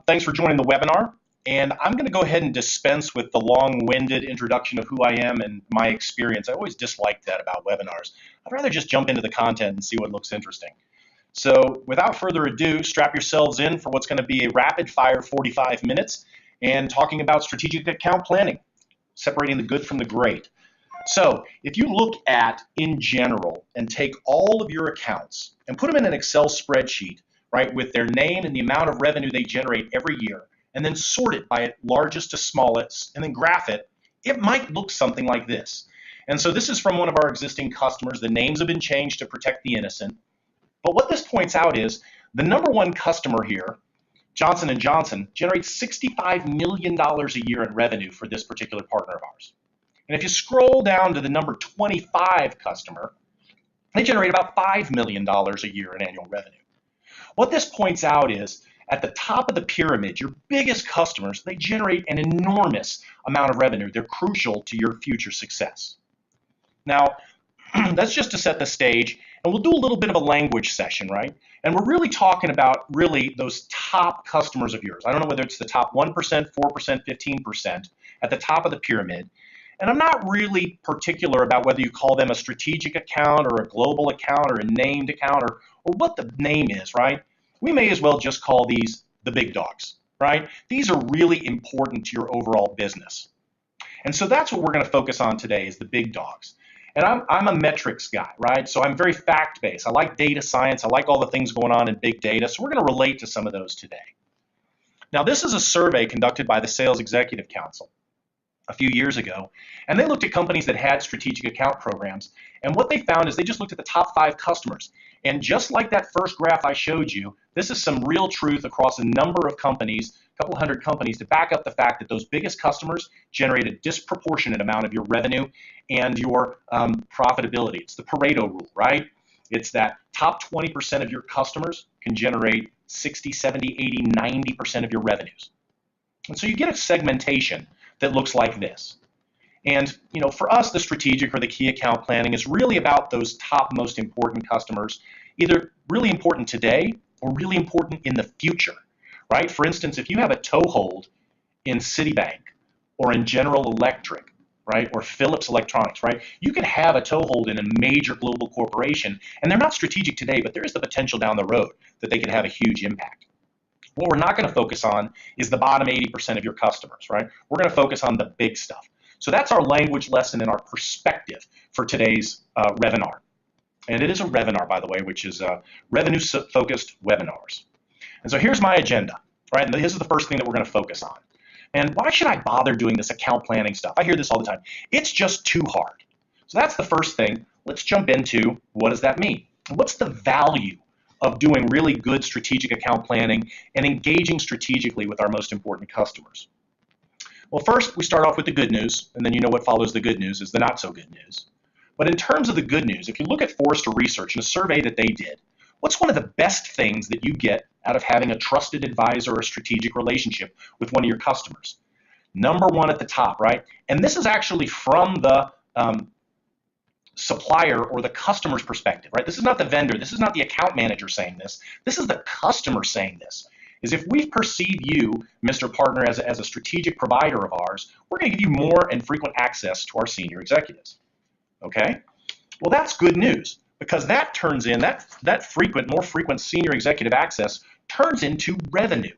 Thanks for joining the webinar. And I'm going to go ahead and dispense with the long-winded introduction of who I am and my experience. I always dislike that about webinars. I'd rather just jump into the content and see what looks interesting. So without further ado, strap yourselves in for what's going to be a rapid-fire 45 minutes and talking about strategic account planning, separating the good from the great. So if you look at, in general, and take all of your accounts and put them in an Excel spreadsheet, right, with their name and the amount of revenue they generate every year, and then sort it by largest to smallest, and then graph it, it might look something like this. And so this is from one of our existing customers. The names have been changed to protect the innocent. But what this points out is the number one customer here, Johnson & Johnson, generates $65 million a year in revenue for this particular partner of ours. And if you scroll down to the number 25 customer, they generate about $5 million a year in annual revenue. What this points out is at the top of the pyramid, your biggest customers, they generate an enormous amount of revenue. They're crucial to your future success. Now, that's just to set the stage, and we'll do a little bit of a language session, right? And we're really talking about really those top customers of yours. I don't know whether it's the top 1%, 4%, 15% at the top of the pyramid. And I'm not really particular about whether you call them a strategic account or a global account or a named account or what the name is, right? We may as well just call these the big dogs, right? These are really important to your overall business. And so that's what we're going to focus on today is the big dogs. And I'm a metrics guy, right? So I'm very fact-based. I like data science. I like all the things going on in big data. So we're going to relate to some of those today. Now, this is a survey conducted by the Sales Executive Council a few years ago, and they looked at companies that had strategic account programs. And what they found is they just looked at the top 5 customers. And just like that first graph I showed you, this is some real truth across a number of companies, a couple hundred companies, to back up the fact that those biggest customers generate a disproportionate amount of your revenue and your profitability. It's the Pareto rule, right? It's that top 20% of your customers can generate 60, 70, 80, 90% of your revenues. And so you get a segmentation that looks like this. And for us, the strategic or the key account planning is really about those top most important customers, either really important today or really important in the future, right? For instance, if you have a toehold in Citibank or in General Electric, right, or Philips Electronics, right, you could have a toehold in a major global corporation, and they're not strategic today, but there is the potential down the road that they could have a huge impact. What we're not going to focus on is the bottom 80% of your customers, right? We're going to focus on the big stuff. So that's our language lesson and our perspective for today's webinar. And it is a webinar, by the way, which is revenue-focused webinars. And so here's my agenda, right? And this is the first thing that we're going to focus on. And why should I bother doing this account planning stuff? I hear this all the time. It's just too hard. So that's the first thing. Let's jump into what does that mean? What's the value of doing really good strategic account planning and engaging strategically with our most important customers? Well, first, we start off with the good news, and then you know what follows the good news is the not so good news. But in terms of the good news, if you look at Forrester Research and a survey that they did, what's one of the best things that you get out of having a trusted advisor or a strategic relationship with one of your customers? Number one at the top, right? And this is actually from the supplier or the customer's perspective, right? This is not the vendor. This is not the account manager saying this. This is the customer saying this. Is if we perceive you, Mr. Partner, as a strategic provider of ours, we're going to give you more and frequent access to our senior executives. Okay? Well, that's good news because that turns in, that more frequent senior executive access turns into revenue.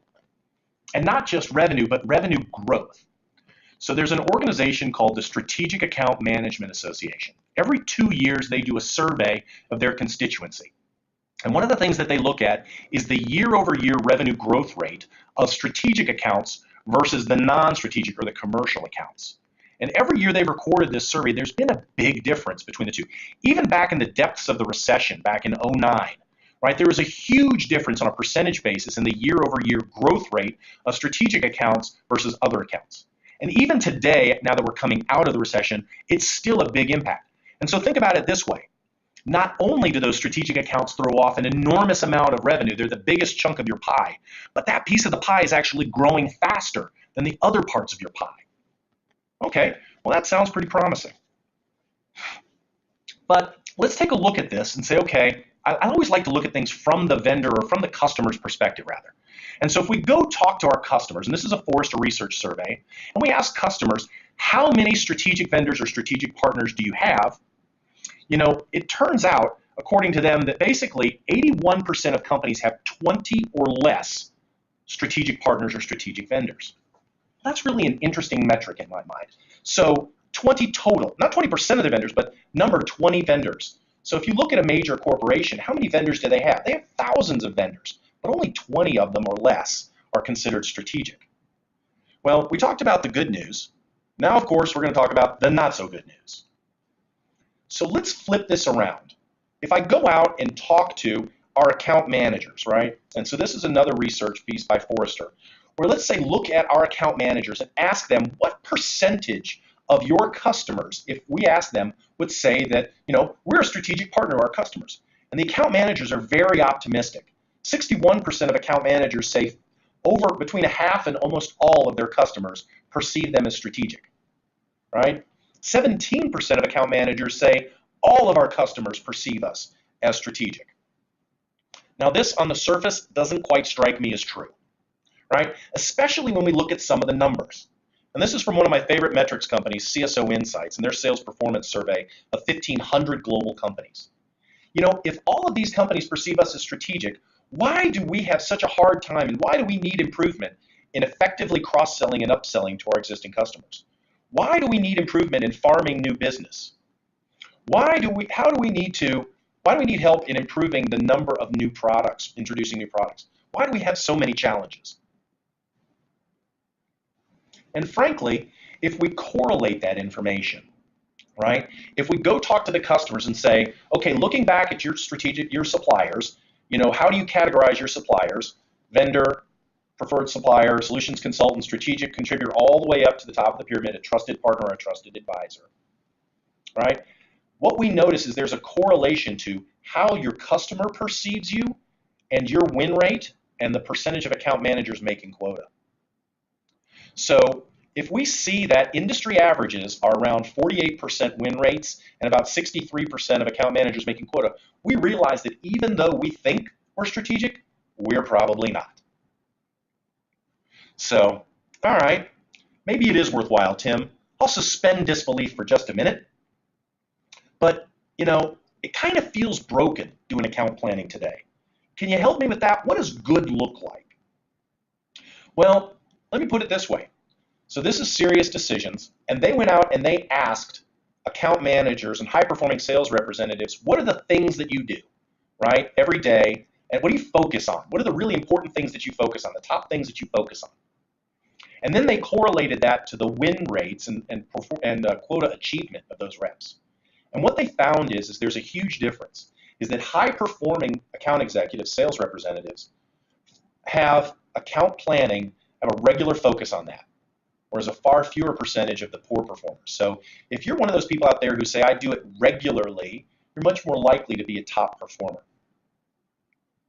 And not just revenue, but revenue growth. So there's an organization called the Strategic Account Management Association. Every 2 years, they do a survey of their constituency. And one of the things that they look at is the year-over-year revenue growth rate of strategic accounts versus the non-strategic or the commercial accounts. And every year they've recorded this survey, there's been a big difference between the two. Even back in the depths of the recession, back in '09, right, there was a huge difference on a percentage basis in the year-over-year growth rate of strategic accounts versus other accounts. And even today, now that we're coming out of the recession, it's still a big impact. And so think about it this way. Not only do those strategic accounts throw off an enormous amount of revenue, they're the biggest chunk of your pie, but that piece of the pie is actually growing faster than the other parts of your pie. Okay, well, that sounds pretty promising. But let's take a look at this and say, okay, I always like to look at things from the vendor or from the customer's perspective, rather. And so if we go talk to our customers, and this is a Forrester research survey, and we ask customers, how many strategic vendors or strategic partners do you have? It turns out, according to them, that basically 81% of companies have 20 or less strategic partners or strategic vendors. That's really an interesting metric in my mind. So 20 total, not 20% of the vendors, but number 20 vendors. So if you look at a major corporation, how many vendors do they have? They have thousands of vendors, but only 20 of them or less are considered strategic. Well, we talked about the good news. Now, of course, we're going to talk about the not so good news. So let's flip this around. If I go out and talk to our account managers, right? And so this is another research piece by Forrester, where let's say look at our account managers and ask them what percentage of your customers, if we ask them, would say that, we're a strategic partner to our customers. And the account managers are very optimistic. 61% of account managers say between a half and almost all of their customers perceive them as strategic, right? 17% of account managers say all of our customers perceive us as strategic. Now, this on the surface doesn't quite strike me as true, right? Especially when we look at some of the numbers. And this is from one of my favorite metrics companies, CSO Insights, and their sales performance survey of 1,500 global companies. If all of these companies perceive us as strategic, why do we have such a hard time, and why do we need improvement in effectively cross-selling and upselling to our existing customers? Why do we need improvement in farming new business? Why do we need help in improving the number of new products, introducing new products? Why do we have so many challenges? And frankly, if we correlate that information, right? If we go talk to the customers and say, okay, looking back at your suppliers, how do you categorize your suppliers? Vendor, preferred supplier, solutions consultant, strategic contributor, all the way up to the top of the pyramid, a trusted partner or a trusted advisor, right? What we notice is there's a correlation to how your customer perceives you and your win rate and the percentage of account managers making quota. So if we see that industry averages are around 48% win rates and about 63% of account managers making quota, we realize that even though we think we're strategic, we're probably not. So, all right, maybe it is worthwhile, Tim. I'll suspend disbelief for just a minute. But, it kind of feels broken doing account planning today. Can you help me with that? What does good look like? Well, let me put it this way. So this is Serious Decisions, and they went out and they asked account managers and high-performing sales representatives, what are the things that you do, right, every day, and what do you focus on? What are the really important things that you focus on, the top things that you focus on? And then they correlated that to the win rates and quota achievement of those reps. And what they found is there's a huge difference, is that high-performing account executives, sales representatives, have account planning, have a regular focus on that, whereas a far fewer percentage of the poor performers. So if you're one of those people out there who say, I do it regularly, you're much more likely to be a top performer.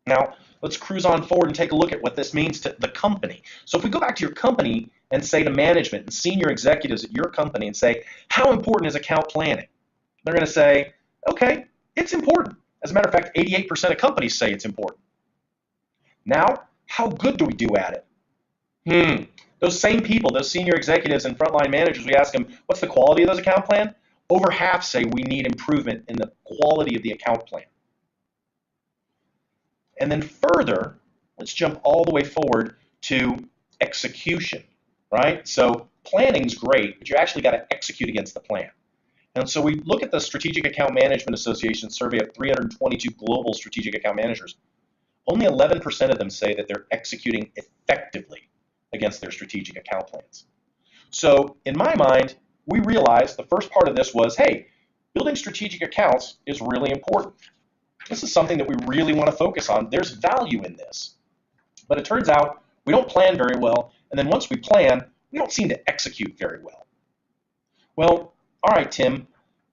Now, let's cruise on forward and take a look at what this means to the company. So if we go back to your company and say to management and senior executives at your company and say, how important is account planning? They're going to say, okay, it's important. As a matter of fact, 88% of companies say it's important. Now, how good do we do at it? Those same people, those senior executives and frontline managers, we ask them, what's the quality of those account plan? Over half say we need improvement in the quality of the account plan. And then further, let's jump all the way forward to execution, right? So planning's great, but you actually got to execute against the plan. And so we look at the Strategic Account Management Association survey of 322 global strategic account managers. Only 11% of them say that they're executing effectively against their strategic account plans. So in my mind, we realized the first part of this was, hey, building strategic accounts is really important. This is something that we really want to focus on. There's value in this. But it turns out we don't plan very well, and then once we plan, we don't seem to execute very well. Well, all right, Tim,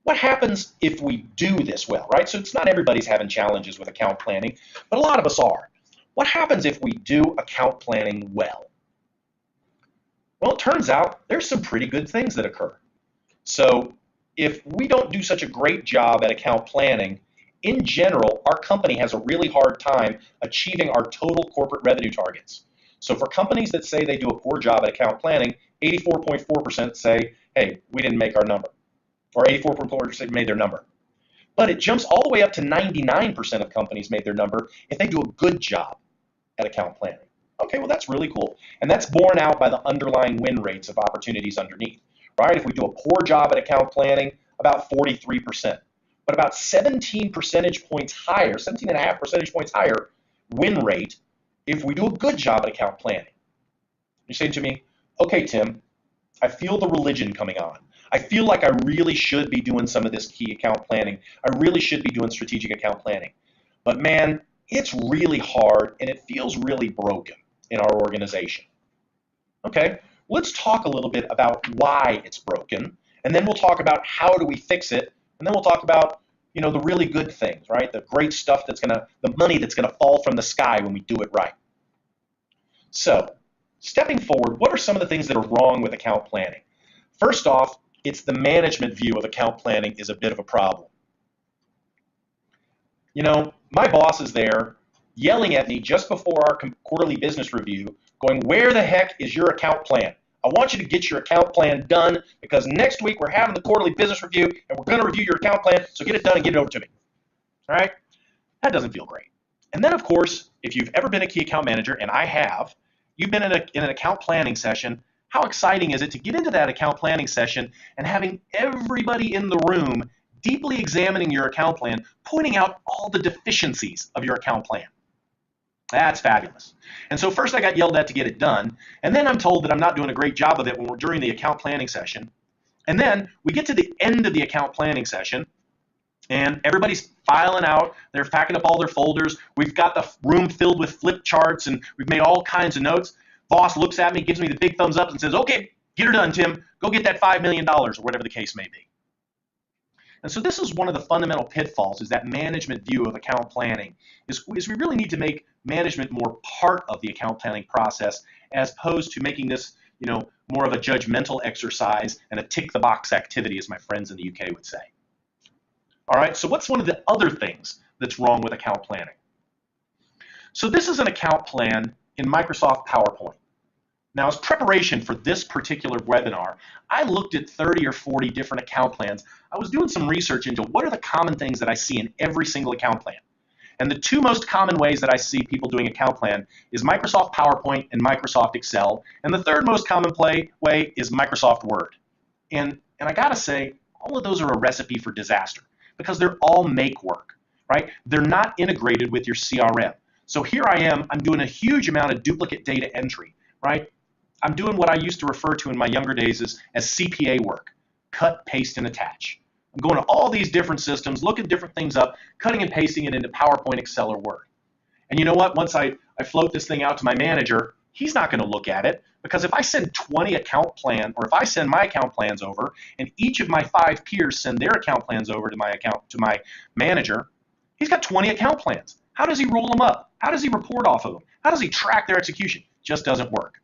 what happens if we do this well, right? So it's not everybody's having challenges with account planning, but a lot of us are. What happens if we do account planning well? Well, it turns out there's some pretty good things that occur. So if we don't do such a great job at account planning In general, our company has a really hard time achieving our total corporate revenue targets. So for companies that say they do a poor job at account planning, 84.4% say, hey, we didn't make our number, or 84.4% made their number. But it jumps all the way up to 99% of companies made their number if they do a good job at account planning. Okay, well, that's really cool. And that's borne out by the underlying win rates of opportunities underneath, right? If we do a poor job at account planning, about 43%, but about 17 percentage points higher, 17 and a half percentage points higher win rate if we do a good job at account planning. You're saying to me, okay, Tim, I feel the religion coming on. I feel like I really should be doing some of this key account planning. I really should be doing strategic account planning. But man, it's really hard and it feels really broken in our organization. Okay, let's talk a little bit about why it's broken, and then we'll talk about how do we fix it, and then we'll talk about, the really good things, right? The great stuff the money that's gonna fall from the sky when we do it right. So, stepping forward, what are some of the things that are wrong with account planning? First off, it's the management view of account planning is a bit of a problem. My boss is there yelling at me just before our quarterly business review, going, where the heck is your account plan? I want you to get your account plan done because next week we're having the quarterly business review and we're going to review your account plan, so get it done and get it over to me. All right? That doesn't feel great. And then, of course, if you've ever been a key account manager, and I have, you've been in an account planning session. How exciting is it to get into that account planning session and having everybody in the room deeply examining your account plan, pointing out all the deficiencies of your account plan? That's fabulous. And so first I got yelled at to get it done, and then I'm told that I'm not doing a great job of it when we're during the account planning session. And then we get to the end of the account planning session, and everybody's filing out. They're packing up all their folders. We've got the room filled with flip charts, and we've made all kinds of notes. Boss looks at me, gives me the big thumbs up, and says, okay, get her done, Tim. Go get that $5 million, or whatever the case may be. And so this is one of the fundamental pitfalls, is that management view of account planning, is we really need to make management more part of the account planning process, as opposed to making this, more of a judgmental exercise and a tick-the-box activity, as my friends in the UK would say. All right, so what's one of the other things that's wrong with account planning? So this is an account plan in Microsoft PowerPoint. Now, as preparation for this particular webinar, I looked at 30 or 40 different account plans. I was doing some research into what are the common things that I see in every single account plan. And the two most common ways that I see people doing account plan is Microsoft PowerPoint and Microsoft Excel. And the third most common way is Microsoft Word. And I gotta say, all of those are a recipe for disaster because they're all make work, right? They're not integrated with your CRM. So here I am, I'm doing a huge amount of duplicate data entry, right? I'm doing what I used to refer to in my younger days as CPA work, cut, paste, and attach. I'm going to all these different systems, looking different things up, cutting and pasting it into PowerPoint, Excel, or Word. And you know what? Once I float this thing out to my manager, he's not going to look at it, because if I send 20 account plan, or if I send my account plans over, and each of my 5 peers send their account plans over to my manager, he's got 20 account plans. How does he roll them up? How does he report off of them? How does he track their execution? Just doesn't work.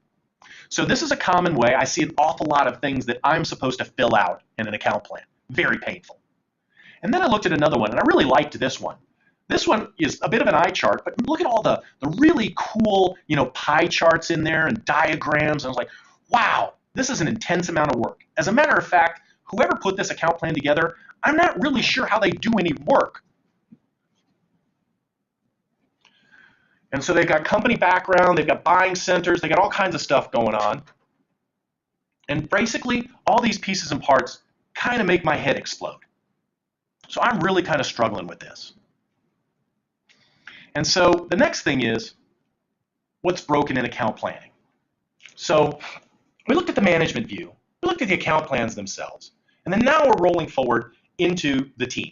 So this is a common way. I see an awful lot of things that I'm supposed to fill out in an account plan. Very painful. And then I looked at another one, and I really liked this one. This one is a bit of an eye chart, but look at all the really cool, pie charts in there and diagrams. And I was like, wow, this is an intense amount of work. As a matter of fact, whoever put this account plan together, I'm not really sure how they do any work. And so they've got company background, they've got buying centers, they got all kinds of stuff going on. And basically, all these pieces and parts kind of make my head explode. So I'm really kind of struggling with this. And so the next thing is, what's broken in account planning? So we looked at the management view, we looked at the account plans themselves, and then now we're rolling forward into the team.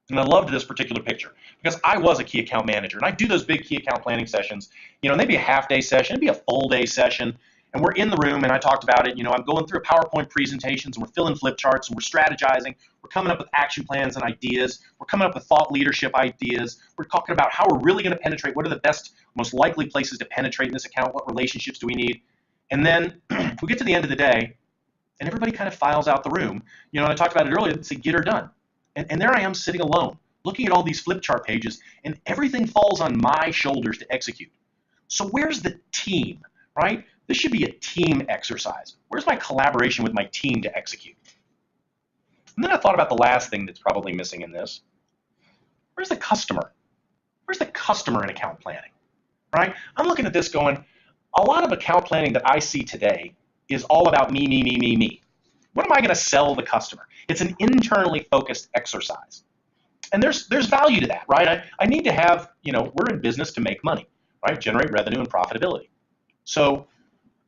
And I loved this particular picture because I was a key account manager, and I do those big key account planning sessions, and they'd be a half-day session, it'd be a full-day session, and we're in the room, and I talked about it, I'm going through PowerPoint presentations, and we're filling flip charts, and we're strategizing, we're coming up with action plans and ideas, we're coming up with thought leadership ideas, we're talking about how we're really going to penetrate, what are the best, most likely places to penetrate in this account, what relationships do we need, and then we get to the end of the day, and everybody kind of files out the room, and I talked about it earlier, say, get her done. And there I am sitting alone looking at all these flip chart pages, and everything falls on my shoulders to execute. So where's the team, right? This should be a team exercise. Where's my collaboration with my team to execute? And then I thought about the last thing that's probably missing in this. Where's the customer? Where's the customer in account planning, right? I'm looking at this going, a lot of account planning that I see today is all about me, me, me, me, me. What am I going to sell the customer? It's an internally focused exercise. And there's value to that, right? I need to have, we're in business to make money, right? Generate revenue and profitability. So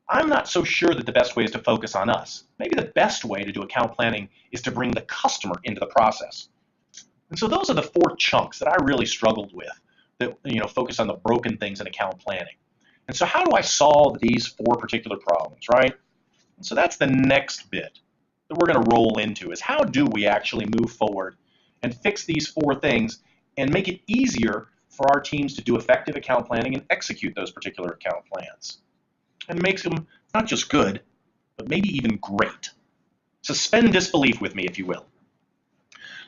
I'm not so sure that the best way is to focus on us. Maybe the best way to do account planning is to bring the customer into the process. And so those are the 4 chunks that I really struggled with that, focus on the broken things in account planning. And so how do I solve these 4 particular problems, right? And so that's the next bit that we're going to roll into is how do we actually move forward and fix these 4 things and make it easier for our teams to do effective account planning and execute those particular account plans. And makes them not just good, but maybe even great. Suspend disbelief with me, if you will.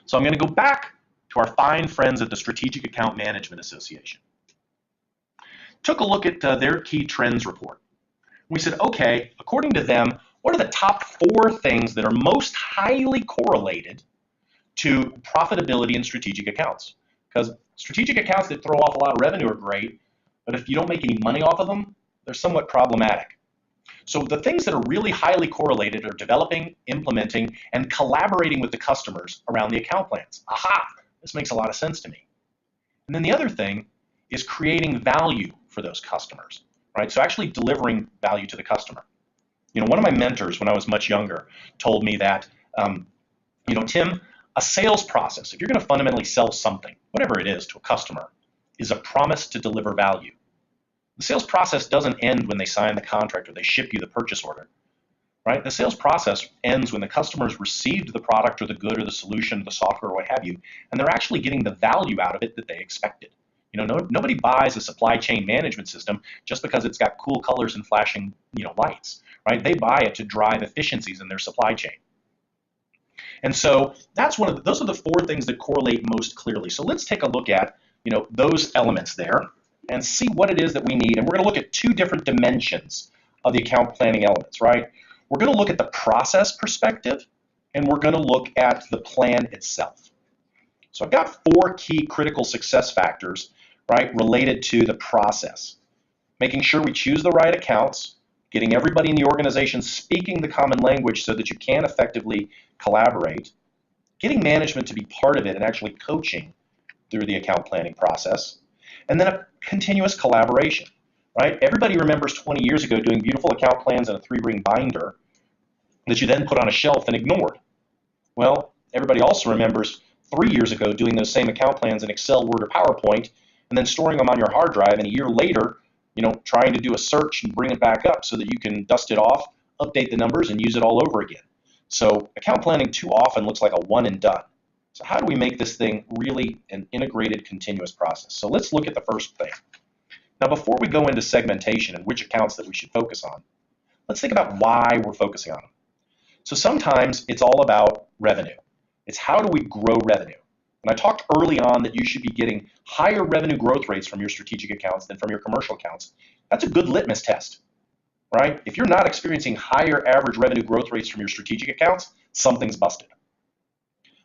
So I'm going to go back to our fine friends at the Strategic Account Management Association. Took a look at their key trends report. We said, okay, according to them, what are the top 4 things that are most highly correlated to profitability in strategic accounts? Because strategic accounts that throw off a lot of revenue are great, but if you don't make any money off of them, they're somewhat problematic. So the things that are really highly correlated are developing, implementing, and collaborating with the customers around the account plans. Aha, this makes a lot of sense to me. And then the other thing is creating value for those customers, right? So actually delivering value to the customer. One of my mentors when I was much younger told me that, Tim, a sales process, if you're going to fundamentally sell something, whatever it is, to a customer, is a promise to deliver value. The sales process doesn't end when they sign the contract or they ship you the purchase order, right? The sales process ends when the customer's received the product or the good or the solution, the software, or what have you, and they're actually getting the value out of it that they expected. Nobody buys a supply chain management system just because it's got cool colors and flashing, lights, right? They buy it to drive efficiencies in their supply chain. And so those are the 4 things that correlate most clearly. So let's take a look at, those elements there and see what it is that we need. And we're going to look at 2 different dimensions of the account planning elements, right? We're going to look at the process perspective, and we're going to look at the plan itself. So I've got 4 key critical success factors, right, related to the process. Making sure we choose the right accounts, getting everybody in the organization speaking the common language so that you can effectively collaborate, getting management to be part of it and actually coaching through the account planning process, and then a continuous collaboration, right? Everybody remembers 20 years ago doing beautiful account plans in a 3-ring binder that you then put on a shelf and ignored. Well, everybody also remembers 3 years ago doing those same account plans in Excel, Word, or PowerPoint, and then storing them on your hard drive, and a year later, trying to do a search and bring it back up so that you can dust it off, update the numbers, and use it all over again. So account planning too often looks like a one and done. So how do we make this thing really an integrated, continuous process? So let's look at the first thing. Now, before we go into segmentation and which accounts that we should focus on, let's think about why we're focusing on them. So sometimes it's all about revenue. It's how do we grow revenue? And I talked early on that you should be getting higher revenue growth rates from your strategic accounts than from your commercial accounts. That's a good litmus test, right? If you're not experiencing higher average revenue growth rates from your strategic accounts, something's busted.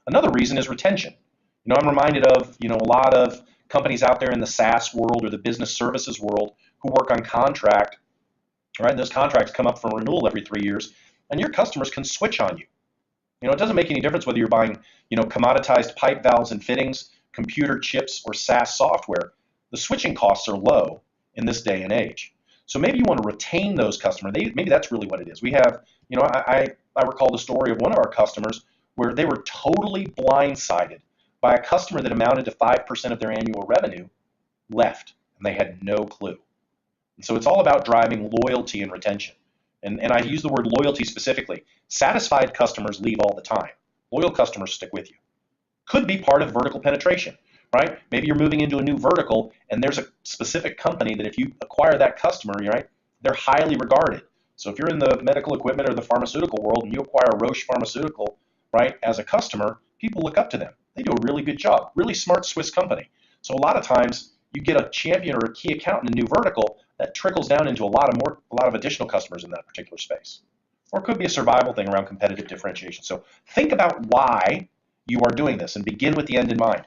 Another reason is retention. I'm reminded of, a lot of companies out there in the SaaS world or the business services world who work on contract, right? Those contracts come up for renewal every 3 years, and your customers can switch on you. It doesn't make any difference whether you're buying, commoditized pipe valves and fittings, computer chips, or SaaS software. The switching costs are low in this day and age. So maybe you want to retain those customers. Maybe that's really what it is. We have, I recall the story of one of our customers where they were totally blindsided by a customer that amounted to 5% of their annual revenue left, and they had no clue. And so it's all about driving loyalty and retention. And I use the word loyalty specifically. Satisfied customers leave all the time. Loyal customers stick with you. Could be part of vertical penetration, right? Maybe you're moving into a new vertical and there's a specific company that if you acquire that customer, right, they're highly regarded. So if you're in the medical equipment or the pharmaceutical world and you acquire Roche Pharmaceutical, right, as a customer, people look up to them. They do a really good job. Really smart Swiss company. So a lot of times you get a champion or a key account in a new vertical that trickles down into a lot of additional customers in that particular space. Or it could be a survival thing around competitive differentiation. So think about why you are doing this and begin with the end in mind.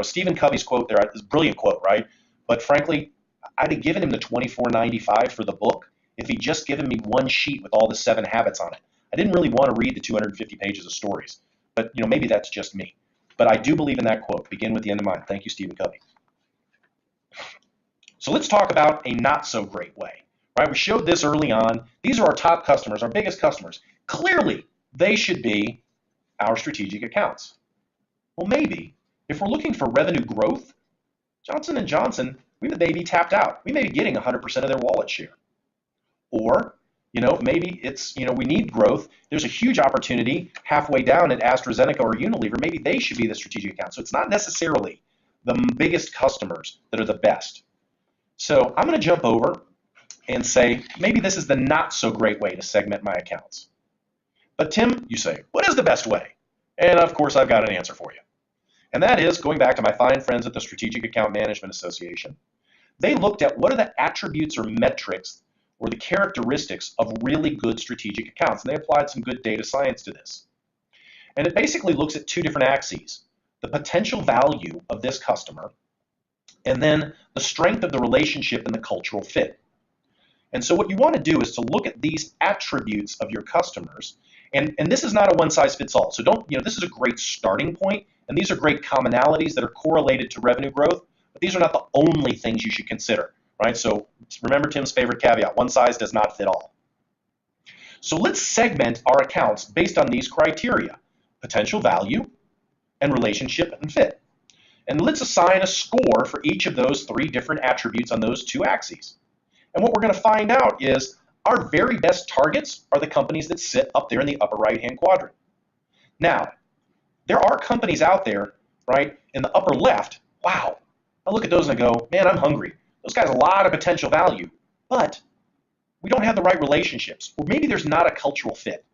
Stephen Covey's quote there is a brilliant quote, right? But frankly, I'd have given him the $24.95 for the book if he'd just given me one sheet with all the 7 habits on it. I didn't really want to read the 250 pages of stories, but maybe that's just me. But I do believe in that quote, begin with the end in mind. Thank you, Stephen Covey. So let's talk about a not so great way, right? We showed this early on. These are our top customers, our biggest customers. Clearly, they should be our strategic accounts. Well, maybe if we're looking for revenue growth, Johnson & Johnson, we may be tapped out. We may be getting 100% of their wallet share. Or, maybe it's, we need growth. There's a huge opportunity halfway down at AstraZeneca or Unilever. Maybe they should be the strategic account. So it's not necessarily the biggest customers that are the best. So I'm going to jump over and say, maybe this is the not so great way to segment my accounts. But Tim, you say, what is the best way? And of course, I've got an answer for you. And that is going back to my fine friends at the Strategic Account Management Association. They looked at what are the attributes or metrics or the characteristics of really good strategic accounts. And they applied some good data science to this. And it basically looks at 2 different axes: the potential value of this customer, and then the strength of the relationship and the cultural fit. And so what you want to do is to look at these attributes of your customers. And this is not a one-size-fits-all. So this is a great starting point, and these are great commonalities that are correlated to revenue growth, but these are not the only things you should consider, right? So remember Tim's favorite caveat: one size does not fit all. So let's segment our accounts based on these criteria: potential value and relationship and fit. And let's assign a score for each of those 3 different attributes on those 2 axes. And what we're going to find out is our very best targets are the companies that sit up there in the upper right-hand quadrant. Now, there are companies out there, right, in the upper left. Wow, I look at those and I go, man, I'm hungry. Those guys have a lot of potential value, but we don't have the right relationships. Or maybe there's not a cultural fit,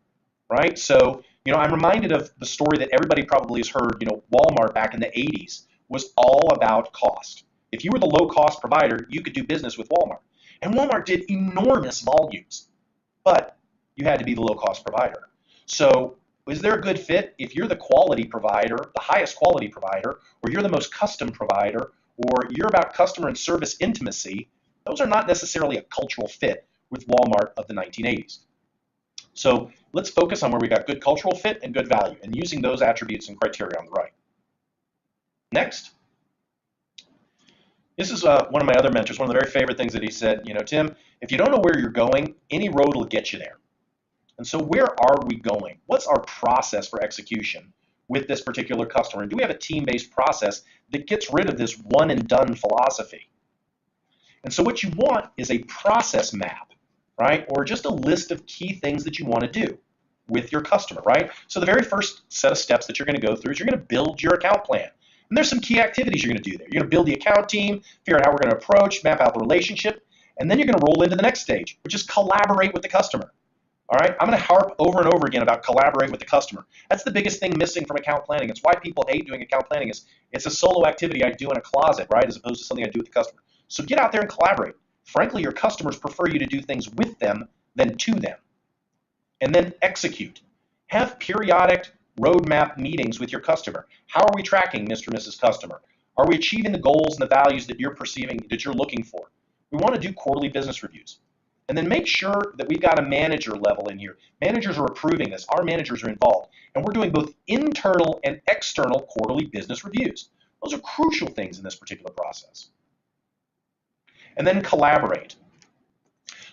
right? So, I'm reminded of the story that everybody probably has heard, Walmart back in the 80s was all about cost. If you were the low-cost provider, you could do business with Walmart. And Walmart did enormous volumes, but you had to be the low-cost provider. So is there a good fit if you're the quality provider, the highest quality provider, or you're the most custom provider, or you're about customer and service intimacy? Those are not necessarily a cultural fit with Walmart of the 1980s. So let's focus on where we got good cultural fit and good value, and using those attributes and criteria on the right. Next. This is one of my other mentors, one of the very favorite things that he said, Tim, if you don't know where you're going, any road will get you there. And so where are we going? What's our process for execution with this particular customer? And do we have a team-based process that gets rid of this one-and-done philosophy? And so what you want is a process map, right? Or just a list of key things that you want to do with your customer, right? So the very first set of steps that you're going to go through is you're going to build your account plan. And there's some key activities you're going to do there. You're going to build the account team, figure out how we're going to approach, map out the relationship, and then you're going to roll into the next stage, which is collaborate with the customer. All right, I'm going to harp over and over again about collaborate with the customer. That's the biggest thing missing from account planning. It's why people hate doing account planning. It's a solo activity I do in a closet, right, as opposed to something I do with the customer. So get out there and collaborate. Frankly, your customers prefer you to do things with them than to them. And then execute. Have periodic roadmap meetings with your customer. How are we tracking, Mr. and Mrs. Customer? Are we achieving the goals and the values that you're perceiving, that you're looking for? We want to do quarterly business reviews. And then make sure that we've got a manager level in here. Managers are approving this. Our managers are involved. And we're doing both internal and external quarterly business reviews. Those are crucial things in this particular process. And then collaborate.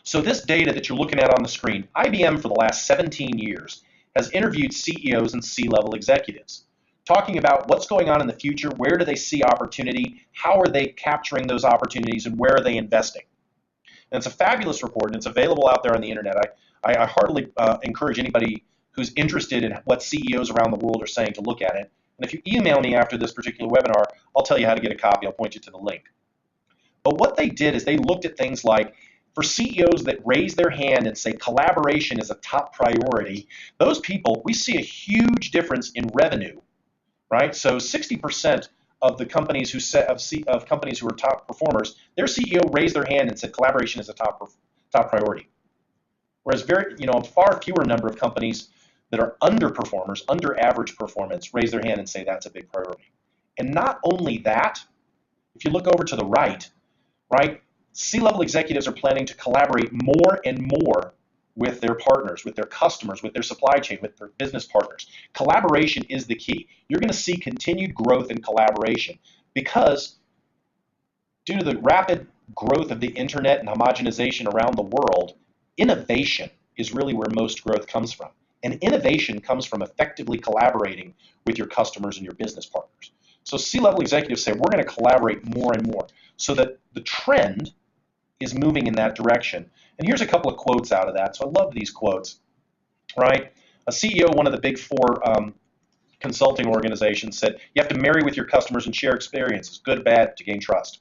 So this data that you're looking at on the screen, IBM for the last 17 years has interviewed CEOs and C-level executives, talking about what's going on in the future, where do they see opportunity, how are they capturing those opportunities, and where are they investing. And it's a fabulous report, and it's available out there on the internet. I heartily encourage anybody who's interested in what CEOs around the world are saying to look at it. And if you email me after this particular webinar, I'll tell you how to get a copy. I'll point you to the link. But what they did is they looked at things like, for CEOs that raise their hand and say collaboration is a top priority, those people, we see a huge difference in revenue, right? So 60% of the companies of companies who are top performers, their CEO raised their hand and said collaboration is a top priority. Whereas far fewer number of companies that are underperformers, under average performance, raise their hand and say that's a big priority. And not only that, if you look over to the right, C-level executives are planning to collaborate more and more with their partners, with their customers, with their supply chain, with their business partners. Collaboration is the key. You're going to see continued growth in collaboration because due to the rapid growth of the internet and homogenization around the world, innovation is really where most growth comes from. And innovation comes from effectively collaborating with your customers and your business partners. So C-level executives say, we're going to collaborate more and more so that the trend is moving in that direction. And here's a couple of quotes out of that. So I love these quotes, right? A CEO of one of the big four consulting organizations said, you have to marry with your customers and share experiences, good, bad, to gain trust.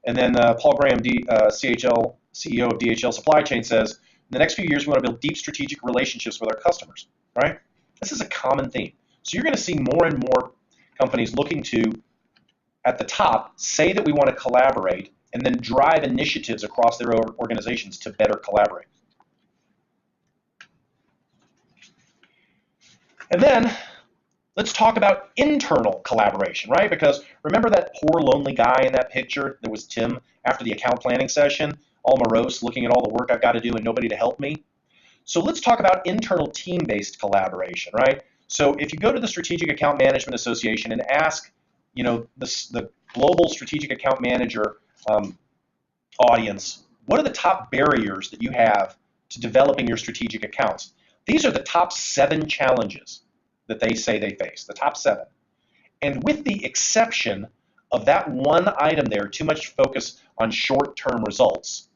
And then Paul Graham, CEO of DHL Supply Chain, says, in the next few years, we want to build deep strategic relationships with our customers, right? This is a common theme. So you're going to see more and more companies looking to, at the top, say that we want to collaborate and then drive initiatives across their organizations to better collaborate. And then let's talk about internal collaboration, right? Because remember that poor lonely guy in that picture that was Tim after the account planning session, all morose, looking at all the work I've got to do and nobody to help me? So let's talk about internal team-based collaboration, right? So if you go to the Strategic Account Management Association and ask, the global strategic account manager audience, what are the top barriers that you have to developing your strategic accounts? These are the top 7 challenges that they say they face, the top 7. And with the exception of that one item there, too much focus on short-term results,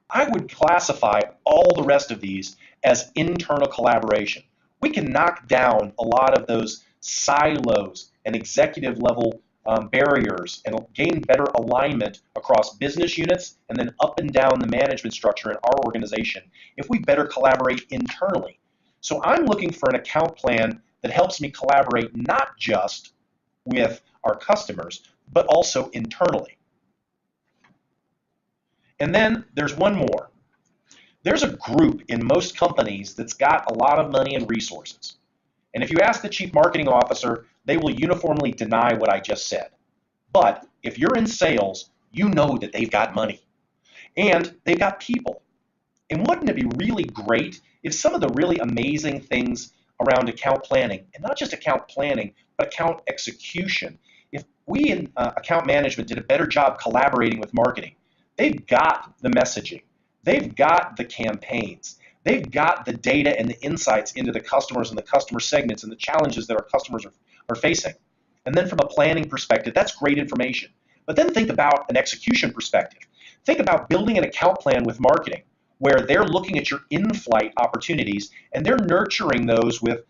I would classify all the rest of these as internal collaboration. We can knock down a lot of those silos and executive level barriers and gain better alignment across business units and then up and down the management structure in our organization if we better collaborate internally. So I'm looking for an account plan that helps me collaborate not just with our customers, but also internally. And then there's one more. There's a group in most companies that's got a lot of money and resources. And if you ask the chief marketing officer, they will uniformly deny what I just said. But if you're in sales, you know that they've got money and they've got people. And wouldn't it be really great if some of the really amazing things around account planning, and not just account planning, but account execution, if we in account management did a better job collaborating with marketing? They've got the messaging. They've got the campaigns. They've got the data and the insights into the customers and the customer segments and the challenges that our customers are facing. And then from a planning perspective, that's great information. But then think about an execution perspective. Think about building an account plan with marketing where they're looking at your in-flight opportunities and they're nurturing those with,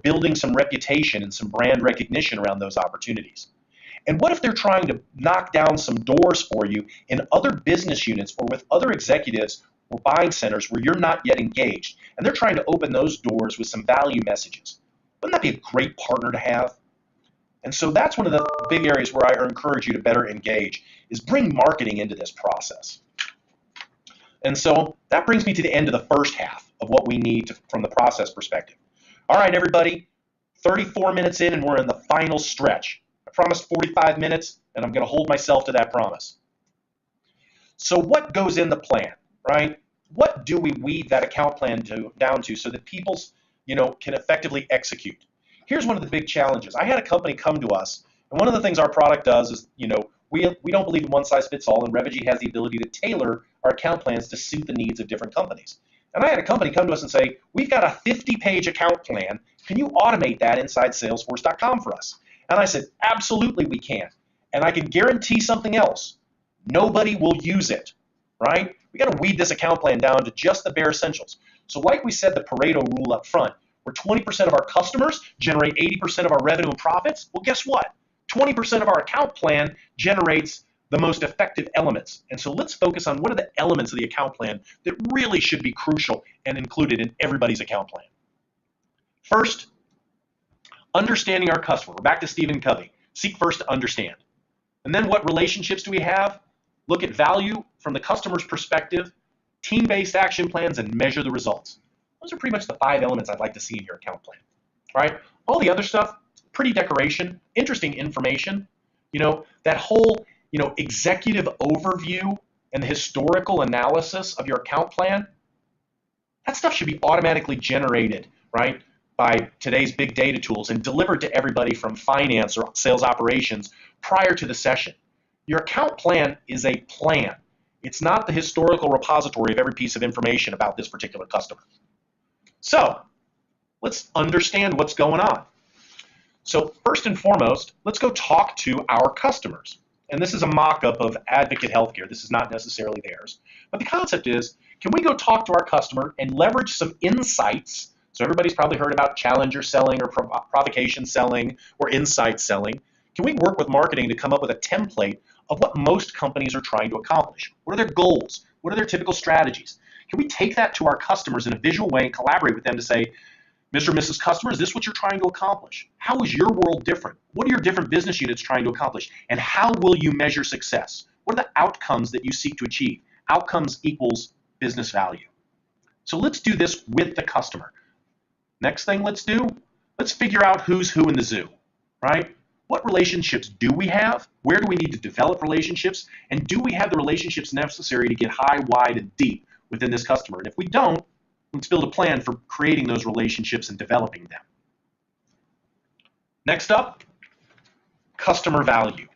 building some reputation and some brand recognition around those opportunities. And what if they're trying to knock down some doors for you in other business units or with other executives or buying centers where you're not yet engaged, and they're trying to open those doors with some value messages? Wouldn't that be a great partner to have? And so that's one of the big areas where I encourage you to better engage, is bring marketing into this process. And so that brings me to the end of the first half of what we need from the process perspective. All right, everybody, 34 minutes in and we're in the final stretch. I promised 45 minutes, and I'm going to hold myself to that promise. So what goes in the plan, right? What do we weed that account plan down to so that people, can effectively execute? Here's one of the big challenges. I had a company come to us, and one of the things our product does is, we don't believe in one size fits all, and Revigy has the ability to tailor our account plans to suit the needs of different companies. And I had a company come to us and say, we've got a 50-page account plan. Can you automate that inside Salesforce.com for us? And I said, absolutely we can. And I can guarantee something else. Nobody will use it, right? We got to weed this account plan down to just the bare essentials. So like we said, the Pareto rule up front, where 20% of our customers generate 80% of our revenue and profits. Well, guess what? 20% of our account plan generates the most effective elements. And so let's focus on what are the elements of the account plan that really should be crucial and included in everybody's account plan. First, Understanding our customer. We're back to Stephen Covey. Seek first to understand. And then what relationships do we have? Look at value from the customer's perspective, team-based action plans, and measure the results. Those are pretty much the 5 elements I'd like to see in your account plan, right? All the other stuff, pretty decoration, interesting information. That whole, executive overview and the historical analysis of your account plan, that stuff should be automatically generated, right, by today's big data tools and delivered to everybody from finance or sales operations prior to the session. Your account plan is a plan. It's not the historical repository of every piece of information about this particular customer. So let's understand what's going on. So first and foremost, let's go talk to our customers. And this is a mock-up of Advocate Healthcare. This is not necessarily theirs. But the concept is, can we go talk to our customer and leverage some insights? So everybody's probably heard about challenger selling or provocation selling or insight selling. Can we work with marketing to come up with a template of what most companies are trying to accomplish? What are their goals? What are their typical strategies? Can we take that to our customers in a visual way and collaborate with them to say, Mr. and Mrs. Customer, is this what you're trying to accomplish? How is your world different? What are your different business units trying to accomplish? And how will you measure success? What are the outcomes that you seek to achieve? Outcomes equals business value. So let's do this with the customer. Next thing let's do, let's figure out who's who in the zoo, right? What relationships do we have? Where do we need to develop relationships? And do we have the relationships necessary to get high, wide, and deep within this customer? And if we don't, let's build a plan for creating those relationships and developing them. Next up, customer value.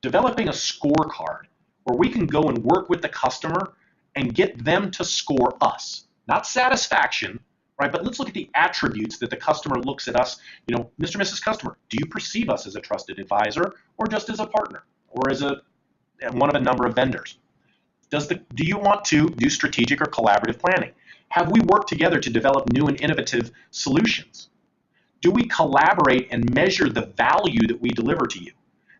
Developing a scorecard where we can go and work with the customer and get them to score us. Not satisfaction, right? But let's look at the attributes that the customer looks at us. Mr. and Mrs. Customer, do you perceive us as a trusted advisor or just as a partner or as one of a number of vendors? Do you want to do strategic or collaborative planning? Have we worked together to develop new and innovative solutions? Do we collaborate and measure the value that we deliver to you?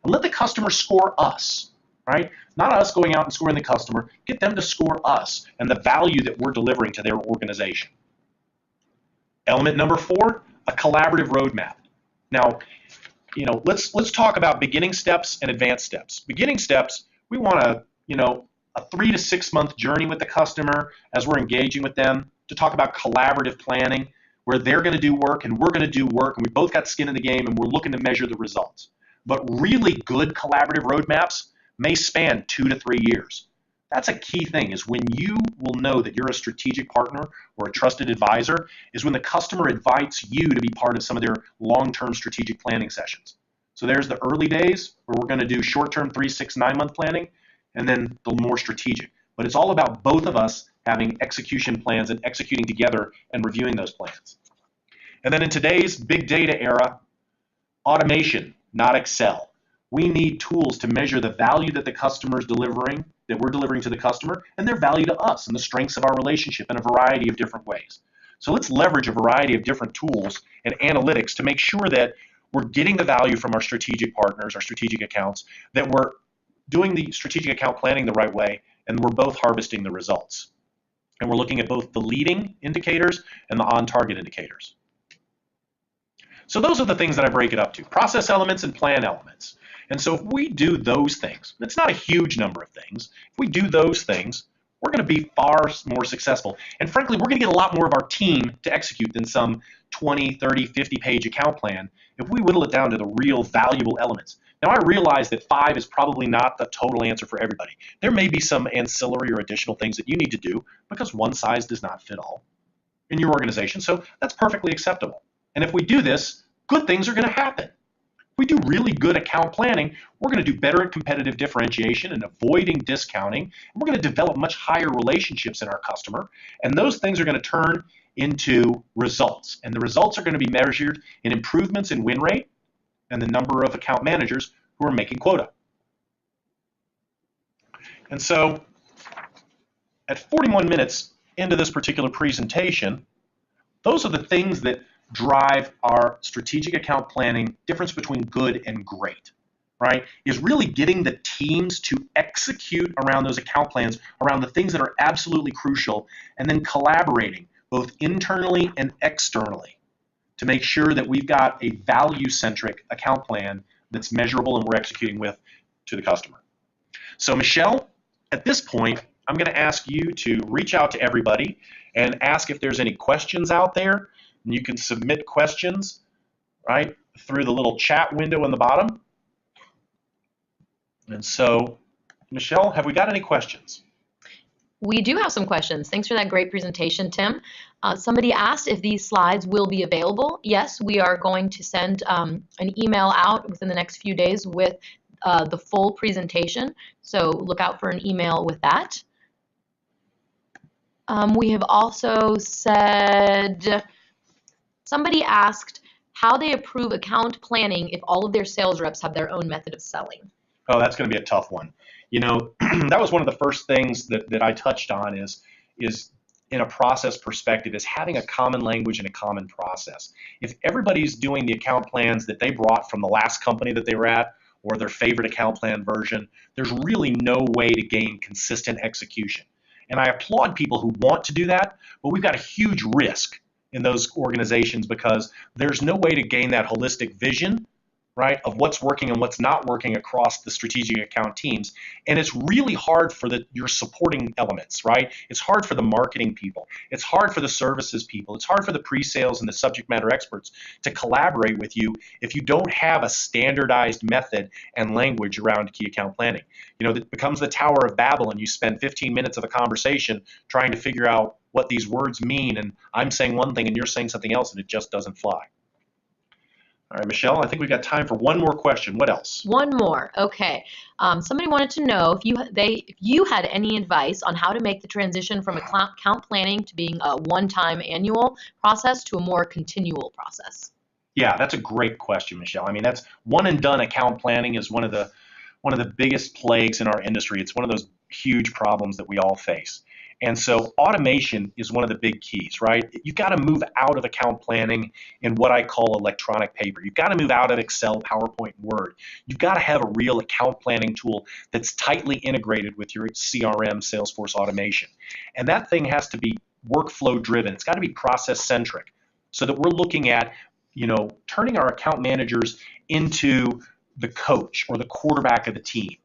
And let the customer score us, right? Not us going out and scoring the customer. Get them to score us and the value that we're delivering to their organization. Element number 4, a collaborative roadmap. Now, let's talk about beginning steps and advanced steps. Beginning steps, we want a 3 to 6 month journey with the customer as we're engaging with them to talk about collaborative planning, where they're going to do work and we're going to do work, and we both got skin in the game and we're looking to measure the results. But really good collaborative roadmaps may span 2 to 3 years. That's a key thing, is when you will know that you're a strategic partner or a trusted advisor is when the customer invites you to be part of some of their long-term strategic planning sessions. So there's the early days where we're going to do short-term 3, 6, 9 month planning, and then the more strategic. But it's all about both of us having execution plans and executing together and reviewing those plans. And then in today's big data era, automation, not Excel. We need tools to measure the value that the customer's delivering, that we're delivering to the customer, and their value to us and the strengths of our relationship in a variety of different ways. So let's leverage a variety of different tools and analytics to make sure that we're getting the value from our strategic partners, our strategic accounts, that we're doing the strategic account planning the right way, and we're both harvesting the results. And we're looking at both the leading indicators and the on-target indicators. So those are the things that I break it up to: process elements and plan elements. And so if we do those things, it's not a huge number of things. If we do those things, we're going to be far more successful. And frankly, we're going to get a lot more of our team to execute than some 20, 30, 50-page account plan if we whittle it down to the real valuable elements. Now, I realize that 5 is probably not the total answer for everybody. There may be some ancillary or additional things that you need to do because one size does not fit all in your organization. So that's perfectly acceptable. And if we do this, good things are going to happen. If we do really good account planning, we're going to do better at competitive differentiation and avoiding discounting. And we're going to develop much higher relationships in our customer. And those things are going to turn into results. And the results are going to be measured in improvements in win rate and the number of account managers who are making quota. And so at 41 minutes into this particular presentation, those are the things that drive our strategic account planning difference between good and great, right? Is really getting the teams to execute around those account plans, around the things that are absolutely crucial, and then collaborating both internally and externally to make sure that we've got a value-centric account plan that's measurable and we're executing with to the customer. So Michelle, at this point, I'm going to ask you to reach out to everybody and ask if there's any questions out there. And you can submit questions, right, through the little chat window in the bottom. And so, Michelle, have we got any questions? We do have some questions. Thanks for that great presentation, Tim. Somebody asked if these slides will be available. Yes, we are going to send an email out within the next few days with the full presentation. So look out for an email with that. We have also said, somebody asked how they approve account planning if all of their sales reps have their own method of selling. Oh, that's going to be a tough one. You know, that was one of the first things that I touched on is in a process perspective is having a common language and a common process. If everybody's doing the account plans that they brought from the last company that they were at or their favorite account plan version, there's really no way to gain consistent execution. And I applaud people who want to do that, but we've got a huge risk in those organizations because there's no way to gain that holistic vision, right, of what's working and what's not working across the strategic account teams. And it's really hard for your supporting elements, right? It's hard for the marketing people. It's hard for the services people. It's hard for the pre-sales and the subject matter experts to collaborate with you if you don't have a standardized method and language around key account planning. You know, it becomes the Tower of Babel and you spend 15 minutes of a conversation trying to figure out what these words mean. And I'm saying one thing and you're saying something else and it just doesn't fly. All right, Michelle, I think we've got time for one more question. What else? One more. Okay. Somebody wanted to know if you had any advice on how to make the transition from account planning to being a one-time annual process to a more continual process. Yeah, that's a great question, Michelle. I mean, that's one and done account planning is one of the biggest plagues in our industry. It's one of those huge problems that we all face. And so automation is one of the big keys, right? You've got to move out of account planning in what I call electronic paper. You've got to move out of Excel, PowerPoint, Word. You've got to have a real account planning tool that's tightly integrated with your CRM, Salesforce automation. And that thing has to be workflow driven. It's got to be process centric so that we're looking at, turning our account managers into the coach or the quarterback of the team.